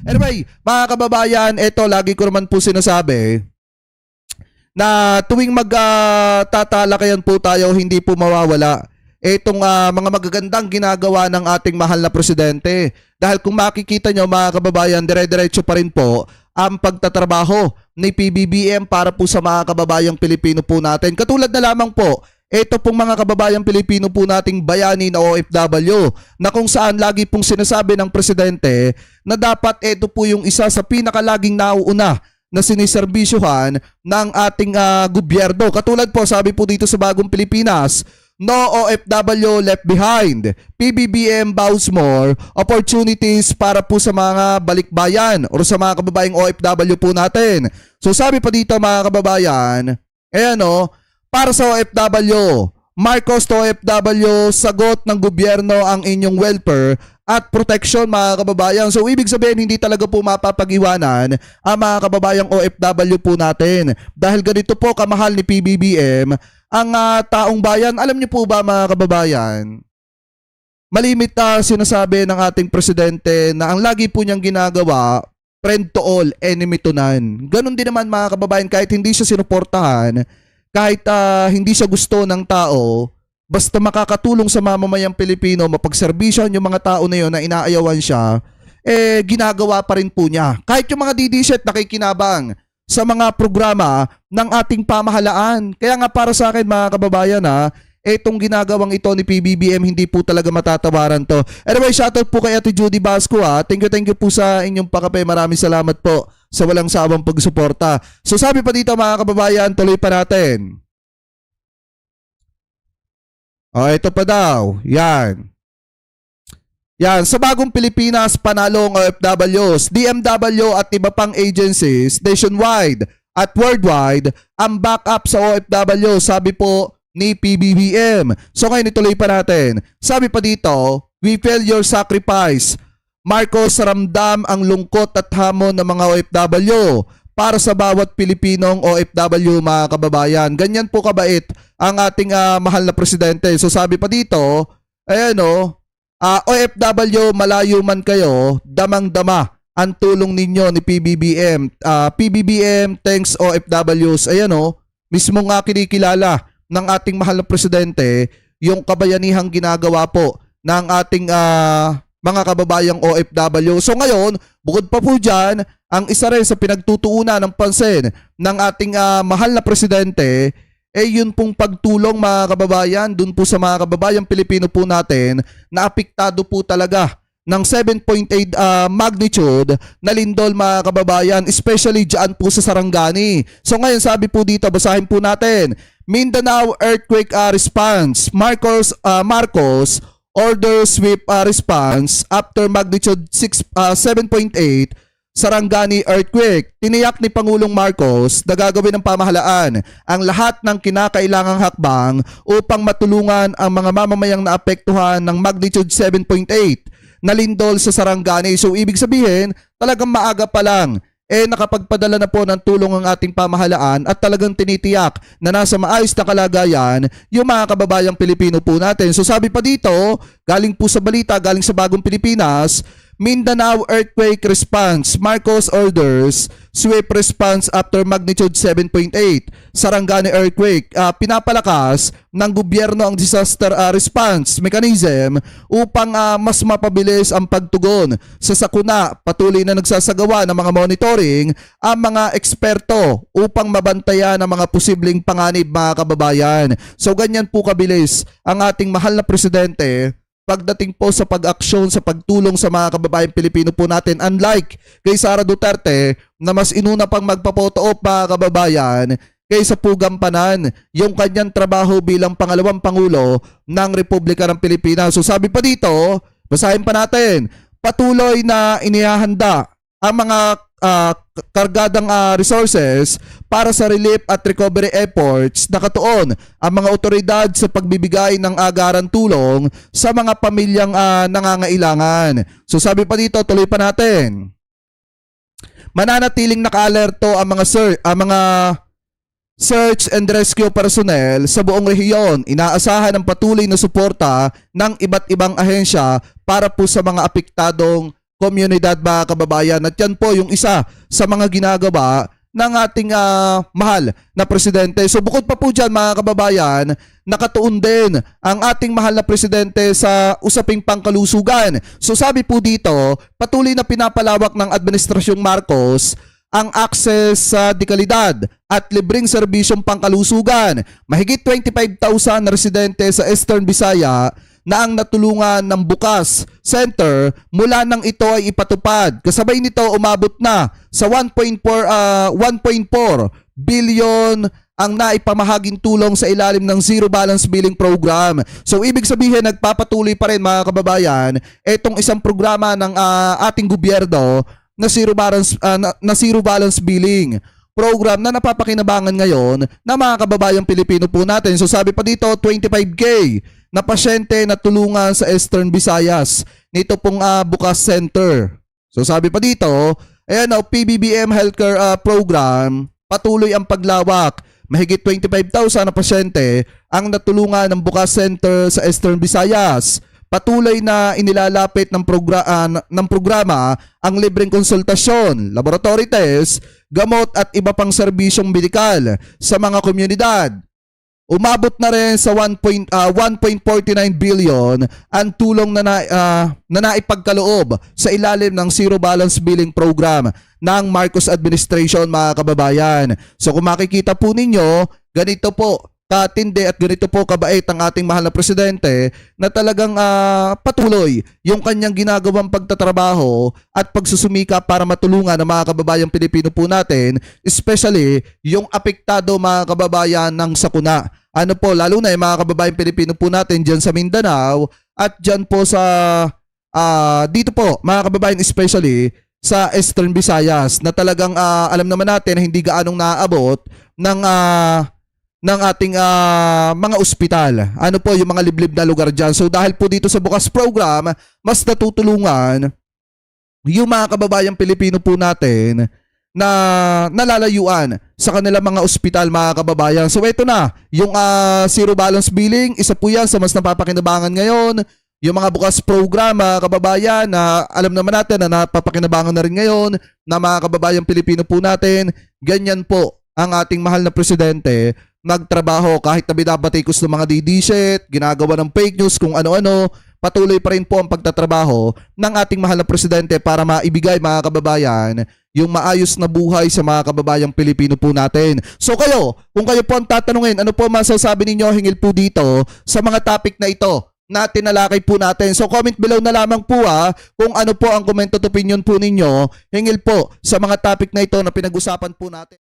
Anyway, mga kababayan, ito lagi ko naman po sinasabi na tuwing magtatalakayan po tayo, hindi po mawawala itong mga magagandang ginagawa ng ating mahal na presidente. Dahil kung makikita nyo mga kababayan, dire-diretso pa rin po ang pagtatrabaho ni PBBM para po sa mga kababayang Pilipino po natin. Katulad na lamang po, ito pong mga kababayang Pilipino po nating bayani na OFW na kung saan lagi pong sinasabi ng presidente na dapat ito po yung isa sa pinakalaging nauuna na siniserbisyuhan ng ating gobyerno. Katulad po, sabi po dito sa Bagong Pilipinas, no OFW left behind. PBBM vows more opportunities para po sa mga balikbayan o sa mga kababayang OFW po natin. So sabi pa dito mga kababayan, para sa OFW, Marcos to OFW, sagot ng gobyerno ang inyong welfare at protection mga kababayan. So ibig sabihin hindi talaga po mapapag-iwanan ang mga kababayang OFW po natin. Dahil ganito po kamahal ni PBBM ang taong bayan. Alam niyo po ba mga kababayan, malimit sinasabi ng ating presidente na ang lagi po niyang ginagawa, friend to all, enemy to none. Ganon din naman mga kababayan, kahit hindi siya sinuportahan, kahit hindi siya gusto ng tao, basta makakatulong sa mamamayang Pilipino, mapagserbisyon yung mga tao na yun na inaayawan siya, ginagawa pa rin po niya. Kahit yung mga DDSet nakikinabang sa mga programa ng ating pamahalaan. Kaya nga para sa akin mga kababayan itong ginagawang ito ni PBBM hindi po talaga matatawaran to. Anyway, shoutout po kay Ate Judy Basco Thank you po sa inyong pakape. Maraming salamat po sa walang sawang pagsuporta. So sabi pa dito mga kababayan, tuloy pa natin. Ito pa daw. Yan. Sa Bagong Pilipinas, panalong OFWs, DMW at iba pang agencies nationwide at worldwide ang backup sa OFW, sabi po ni PBBM. So ngayon ituloy pa natin. Sabi pa dito, we feel your sacrifice. Marcos, ramdam ang lungkot at hamon ng mga OFW para sa bawat Pilipinong OFW mga kababayan. Ganyan po kabait ang ating mahal na presidente. So sabi pa dito, OFW, malayo man kayo, damang-dama ang tulong ninyo ni PBBM. PBBM, thanks OFWs. Mismo nga kinikilala ng ating mahal na presidente yung kabayanihang ginagawa po ng ating mga kababayang OFW. So ngayon, bukod pa po dyan, ang isa rin sa pinagtutuunan ng pansin ng ating mahal na presidente, yun pong pagtulong mga kababayan, dun po sa mga kababayang Pilipino po natin na apektado po talaga ng 7.8 magnitude na lindol mga kababayan, especially dyan po sa Sarangani. So ngayon sabi po dito, basahin po natin, Mindanao earthquake response, Marcos order sweep response after magnitude 7.8 Sarangani earthquake. Tiniyak ni Pangulong Marcos na gagawin ng pamahalaan ang lahat ng kinakailangang hakbang upang matulungan ang mga mamamayang naapektuhan ng magnitude 7.8 na lindol sa Sarangani. So ibig sabihin, talagang maaga pa lang nakapagpadala na po ng tulong ang ating pamahalaan at talagang tinitiyak na nasa maayos na kalagayan yung mga kababayang Pilipino po natin. So sabi pa dito, galing po sa balita, galing sa Bagong Pilipinas, Mindanao earthquake response, Marcos orders sweep response after magnitude 7.8 Sarangani earthquake. Pinapalakas ng gobyerno ang disaster response mechanism upang mas mapabilis ang pagtugon sa sakuna. Patuloy na nagsasagawa ng mga monitoring ang mga eksperto upang mabantayan ang mga posibleng panganib mga kababayan. So ganyan po kabilis ang ating mahal na presidente pagdating po sa pag-aksyon, sa pagtulong sa mga kababayang Pilipino po natin. Unlike kay Sara Duterte na mas inuna pang magpapoto-op mga kababayan kaysa po gampanan yung kanyang trabaho bilang pangalawang Pangulo ng Republika ng Pilipinas. So sabi pa dito, basahin pa natin, patuloy na inihahanda ang mga kargadang resources para sa relief at recovery efforts. Nakatuon ang mga otoridad sa pagbibigay ng agaran tulong sa mga pamilyang nangangailangan. So sabi pa dito, tuloy pa natin. Mananatiling naka-alerto ang mga search and rescue personnel sa buong rehiyon. Inaasahan ang patuloy na suporta ng iba't ibang ahensya para po sa mga apektadong komunidad mga kababayan. At yan po yung isa sa mga ginagawa ng ating mahal na presidente. So bukod pa po dyan mga kababayan, nakatuon din ang ating mahal na presidente sa usaping pangkalusugan. So sabi po dito, patuloy na pinapalawak ng Administrasyong Marcos ang access sa dekalidad at libreng serbisyong pangkalusugan. Mahigit 25,000 na residente sa Eastern Visaya na ang natulungan ng Bukas Center mula nang ito ay ipatupad. Kasabay nito umabot na sa 1.4 billion ang naipamahaging tulong sa ilalim ng Zero Balance Billing Program. So ibig sabihin nagpapatuloy pa rin mga kababayan itong isang programa ng ating gobyerno na Zero Balance Billing program na napapakinabangan ngayon na mga kababayang Pilipino po natin. So sabi pa dito 25k na pasyente na tulungan sa Eastern Visayas nito pong Bukas Center. So sabi pa dito, ayan PBBM Healthcare Program, patuloy ang paglawak. Mahigit 25,000 na pasyente ang natulungan ng Bukas Center sa Eastern Visayas. Patuloy na inilalapit ng programa ang libreng konsultasyon, laboratory test, gamot at iba pang serbisyong medikal sa mga komunidad. Umabot na rin sa 1.49 billion ang tulong na naipagkaloob sa ilalim ng Zero Balance Billing Program ng Marcos Administration mga kababayan. So kung makikita po ninyo, ganito po katindi at ganito po kabait ang ating mahal na presidente na talagang patuloy yung kanyang ginagawang pagtatrabaho at pagsusumika para matulungan ang mga kababayang Pilipino po natin, especially yung apektado mga kababayan ng sakuna. Ano po, lalo na yung mga kababayang Pilipino po natin dyan sa Mindanao at dyan po sa dito po mga kababayan, especially sa Eastern Visayas na talagang alam naman natin na hindi gaanong naaabot ng ating mga ospital. Ano po yung mga liblib na lugar dyan. So dahil po dito sa Bukas Program, mas natutulungan yung mga kababayang Pilipino po natin na nalalayuan sa kanilang mga ospital mga kababayan. So ito na, yung Zero Balance Billing, isa po yan sa mas napapakinabangan ngayon. Yung mga Bukas Program mga kababayan na alam naman natin na napapakinabangan na rin ngayon na mga kababayang Pilipino po natin, ganyan po ang ating mahal na presidente nagtrabaho kahit na binabatikos ng mga DD-shit, ginagawa ng fake news, kung ano-ano, patuloy pa rin po ang pagtatrabaho ng ating mahal na presidente para maibigay mga kababayan yung maayos na buhay sa mga kababayang Pilipino po natin. So kayo, kung kayo po ang tatanungin, ano po masasabi ninyo hingil po dito sa mga topic na ito na tinalakay po natin. So comment below na lamang po kung ano po ang comment at opinion po ninyo hingil po sa mga topic na ito na pinag-usapan po natin.